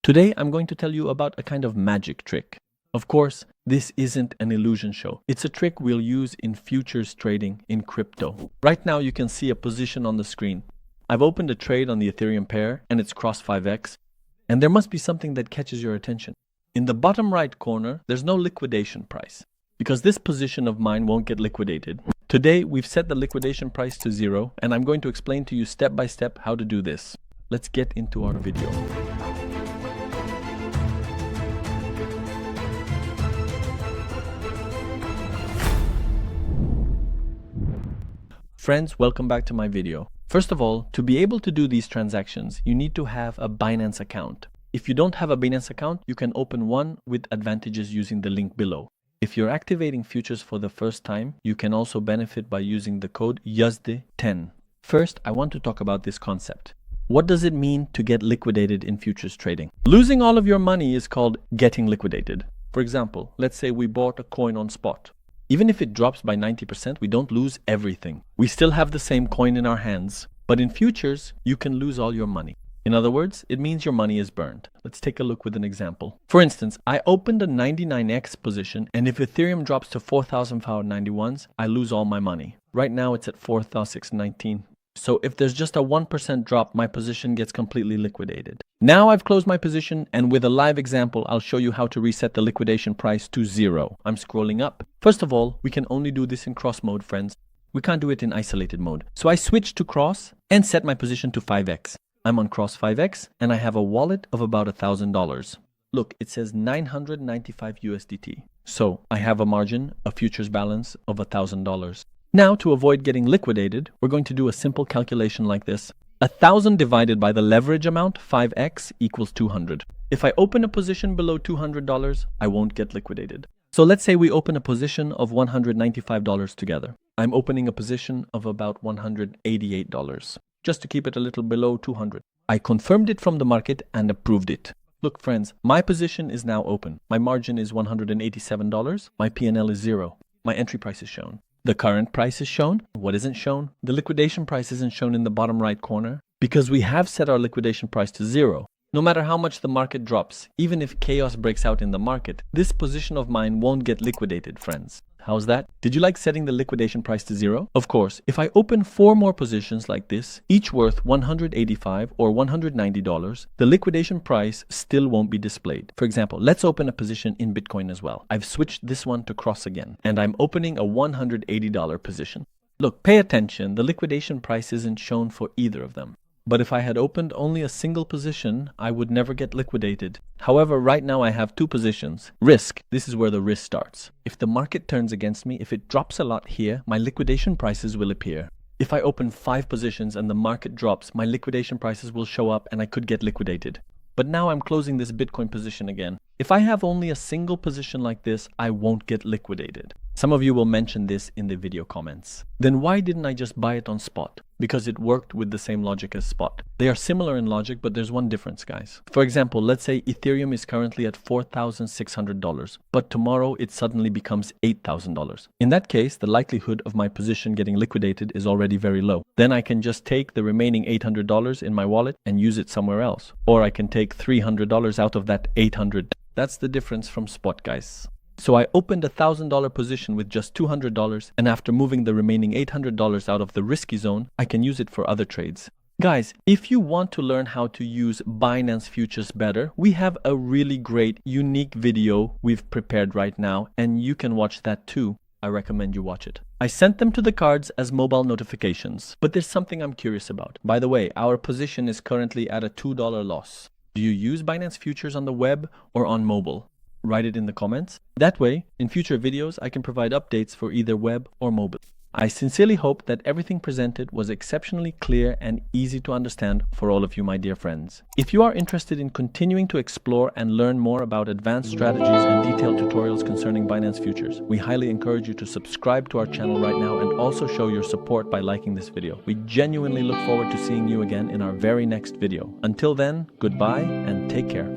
Today, I'm going to tell you about a kind of magic trick. Of course, this isn't an illusion show. It's a trick we'll use in futures trading in crypto. Right now, you can see a position on the screen. I've opened a trade on the Ethereum pair and it's crossed 5x. And there must be something that catches your attention. In the bottom right corner, there's no liquidation price because this position of mine won't get liquidated. Today, we've set the liquidation price to 0, and I'm going to explain to you step by step how to do this. Let's get into our video. Friends, welcome back to my video. First of all, to be able to do these transactions, you need to have a Binance account. If you don't have a Binance account, you can open one with advantages using the link below. If you're activating futures for the first time, you can also benefit by using the code USD10. First, I want to talk about this concept. What does it mean to get liquidated in futures trading? Losing all of your money is called getting liquidated. For example, let's say we bought a coin on spot. Even if it drops by 90%, we don't lose everything. We still have the same coin in our hands. But in futures, you can lose all your money. In other words, it means your money is burned. Let's take a look with an example. For instance, I opened a 99x position, and if Ethereum drops to 4,591s, I lose all my money. Right now, it's at 4,619. So if there's just a 1% drop, my position gets completely liquidated. Now I've closed my position, and with a live example, I'll show you how to reset the liquidation price to 0. I'm scrolling up. First of all, we can only do this in cross mode, friends. We can't do it in isolated mode. So I switched to cross and set my position to 5x. I'm on cross 5x, and I have a wallet of about $1,000. Look, it says 995 USDT. So I have a margin, a futures balance of $1,000. Now, to avoid getting liquidated, we're going to do a simple calculation like this. 1,000 divided by the leverage amount, 5x, equals 200. If I open a position below $200, I won't get liquidated. So let's say we open a position of $195 together. I'm opening a position of about $188, just to keep it a little below 200. I confirmed it from the market and approved it. Look, friends, my position is now open. My margin is $187. My P&L is 0. My entry price is shown. The current price is shown. What isn't shown? The liquidation price isn't shown in the bottom right corner because we have set our liquidation price to 0. No matter how much the market drops, even if chaos breaks out in the market, this position of mine won't get liquidated, friends. How's that? Did you like setting the liquidation price to 0? Of course, if I open 4 more positions like this, each worth $185 or $190, the liquidation price still won't be displayed. For example, let's open a position in Bitcoin as well. I've switched this one to cross again, and I'm opening a $180 position. Look, pay attention, the liquidation price isn't shown for either of them. But if I had opened only a single position, I would never get liquidated. However, right now I have 2 positions. Risk. This is where the risk starts. If the market turns against me, if it drops a lot here, my liquidation prices will appear. If I open 5 positions and the market drops, my liquidation prices will show up and I could get liquidated. But now I'm closing this Bitcoin position again. If I have only a single position like this, I won't get liquidated. Some of you will mention this in the video comments. Then why didn't I just buy it on spot? Because it worked with the same logic as spot. They are similar in logic, but there's one difference, guys. For example, let's say Ethereum is currently at $4,600, but tomorrow it suddenly becomes $8,000. In that case, the likelihood of my position getting liquidated is already very low. Then I can just take the remaining $800 in my wallet and use it somewhere else. Or I can take $300 out of that $800. That's the difference from spot, guys. So I opened a $1,000 position with just $200, and after moving the remaining $800 out of the risky zone, I can use it for other trades. Guys, if you want to learn how to use Binance Futures better, we have a really great, unique video we've prepared right now, and you can watch that too. I recommend you watch it. I sent them to the cards as mobile notifications, but there's something I'm curious about. By the way, our position is currently at a $2 loss. Do you use Binance Futures on the web or on mobile? Write it in the comments. That way, in future videos, I can provide updates for either web or mobile. I sincerely hope that everything presented was exceptionally clear and easy to understand for all of you, my dear friends. If you are interested in continuing to explore and learn more about advanced strategies and detailed tutorials concerning Binance Futures, we highly encourage you to subscribe to our channel right now and also show your support by liking this video. We genuinely look forward to seeing you again in our very next video. Until then, goodbye and take care.